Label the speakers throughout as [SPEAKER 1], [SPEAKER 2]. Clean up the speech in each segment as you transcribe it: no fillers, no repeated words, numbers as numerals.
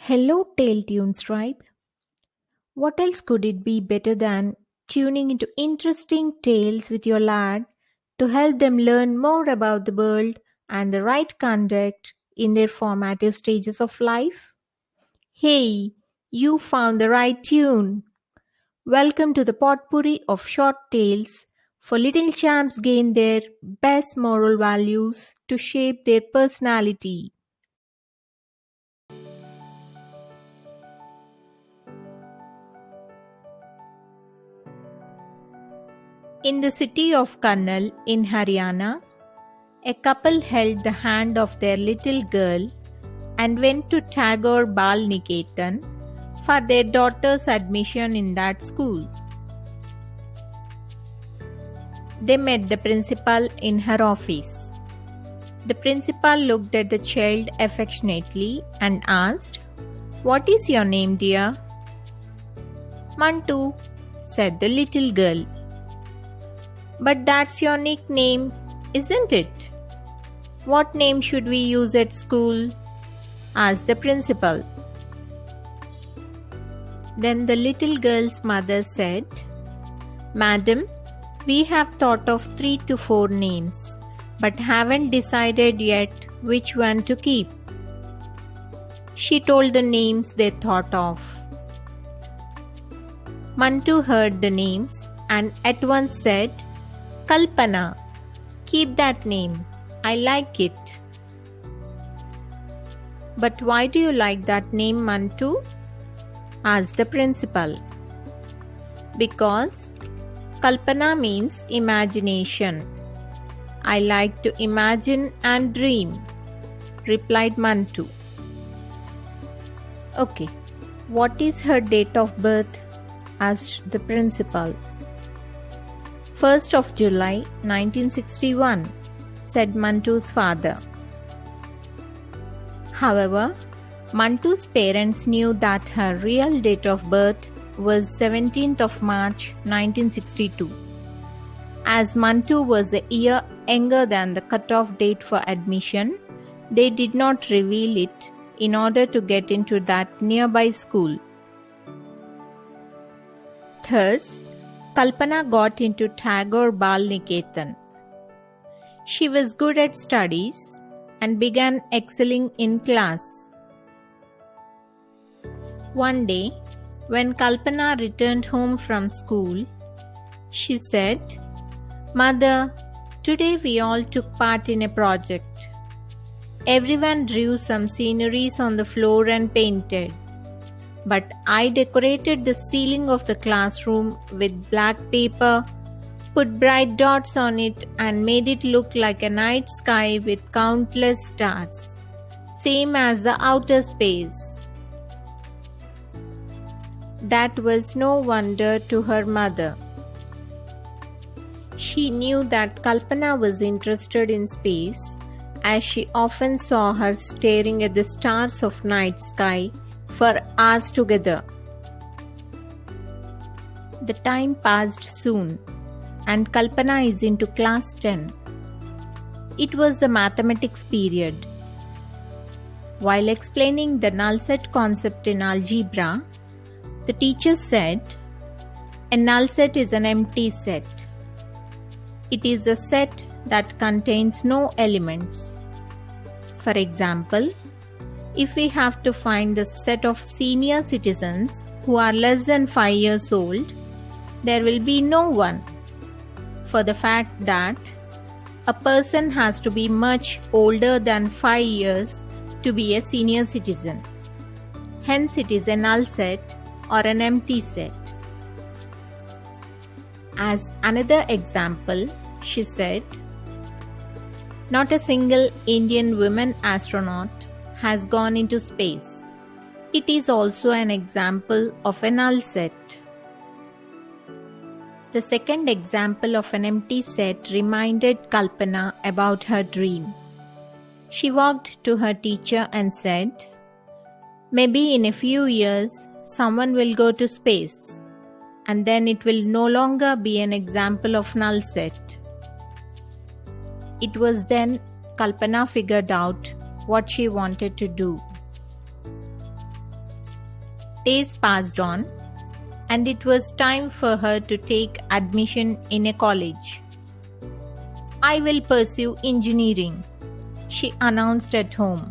[SPEAKER 1] Hello, Tailtunes tribe. What else could it be better than tuning into interesting tales with your lad to help them learn more about the world and the right conduct in their formative stages of life? Hey, you found the right tune. Welcome to the potpourri of short tales for little champs gain their best moral values to shape their personality. In the city of Kannal in Haryana, a couple held the hand of their little girl and went to Tagore Bal Niketan for their daughter's admission in that school. They met the principal in her office. The principal looked at the child affectionately and asked, "What is your name, dear?" "Mantu," said the little girl. "But that's your nickname, isn't it? What name should we use at school?" asked the principal. Then the little girl's mother said, "Madam, we have thought of 3 to 4 names, but haven't decided yet which one to keep." She told the names they thought of. Mantu heard the names and at once said, "Kalpana, keep that name. I like it." "But why do you like that name, Mantu?" asked the principal. "Because Kalpana means imagination. I like to imagine and dream," replied Mantu. "Okay, what is her date of birth?" asked the principal. "1st of July 1961, said Mantu's father. However, Mantu's parents knew that her real date of birth was 17th of March 1962. As Mantu was a year younger than the cutoff date for admission, they did not reveal it in order to get into that nearby school. Thus, Kalpana got into Tagore Bal Niketan. She was good at studies and began excelling in class. One day, when Kalpana returned home from school, she said, "Mother, today we all took part in a project. Everyone drew some sceneries on the floor and painted. But I decorated the ceiling of the classroom with black paper, put bright dots on it and made it look like a night sky with countless stars, same as the outer space." That was no wonder to her mother. She knew that Kalpana was interested in space, as she often saw her staring at the stars of night sky for hours together. The time passed soon, and Kalpana is into class 10. It was the mathematics period. While explaining the null set concept in algebra, the teacher said, "A null set is an empty set. It is a set that contains no elements. For example, if we have to find the set of senior citizens who are less than 5 years old, there will be no one, for the fact that a person has to be much older than 5 years to be a senior citizen. Hence it is a null set or an empty set." As another example, she said, "Not a single Indian woman astronaut has gone into space. It is also an example of a null set." The second example of an empty set reminded Kalpana about her dream. She walked to her teacher and said, "Maybe in a few years, someone will go to space, and then it will no longer be an example of null set." It was then Kalpana figured out what she wanted to do. Days passed on, and it was time for her to take admission in a college. "I will pursue engineering," she announced at home.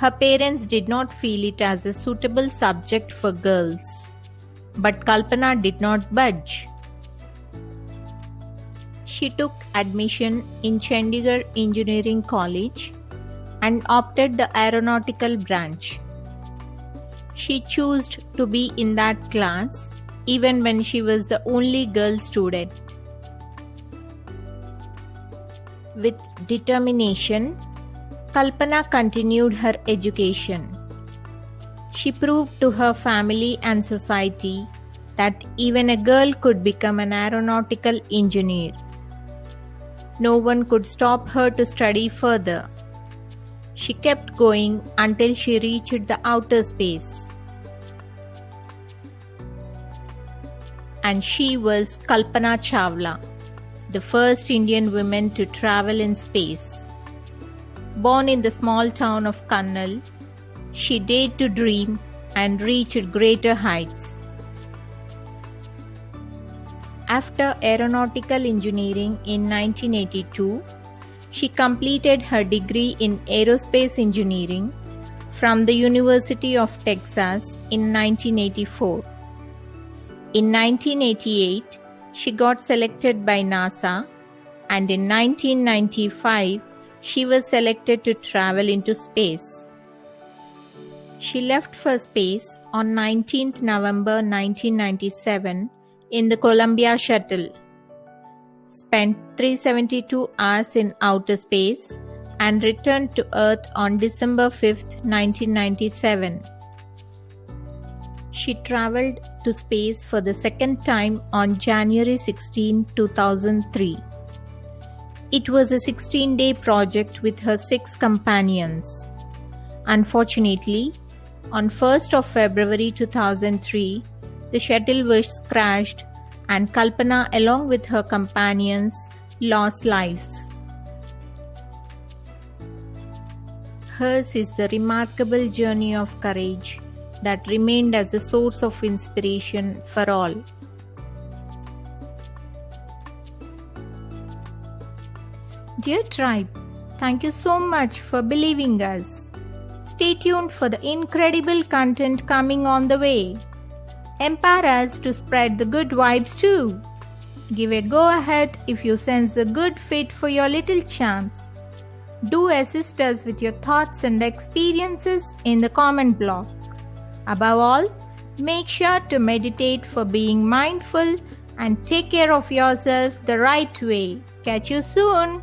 [SPEAKER 1] Her parents did not feel it as a suitable subject for girls, but Kalpana did not budge. She took admission in Chandigarh Engineering College and opted the aeronautical branch. She chose to be in that class even when she was the only girl student. With determination, Kalpana continued her education. She proved to her family and society that even a girl could become an aeronautical engineer. No one could stop her to study further. She kept going until she reached the outer space. And she was Kalpana Chawla, the first Indian woman to travel in space. Born in the small town of Kannal, she dared to dream and reached greater heights. After aeronautical engineering in 1982, she completed her degree in aerospace engineering from the University of Texas in 1984. In 1988, she got selected by NASA, and in 1995, she was selected to travel into space. She left for space on 19th November 1997 in the Columbia Shuttle, spent 372 hours in outer space, and returned to Earth on December 5, 1997. She traveled to space for the second time on January 16, 2003. It was a 16-day project with her 6 companions. Unfortunately, on 1st of February 2003, the shuttle was crashed and Kalpana, along with her companions, lost lives. Hers is the remarkable journey of courage that remained as a source of inspiration for all. Dear tribe, thank you so much for believing us. Stay tuned for the incredible content coming on the way. Empower us to spread the good vibes too. Give a go ahead if you sense the good fit for your little champs. Do assist us with your thoughts and experiences in the comment block. Above all, make sure to meditate for being mindful and take care of yourself the right way. Catch you soon.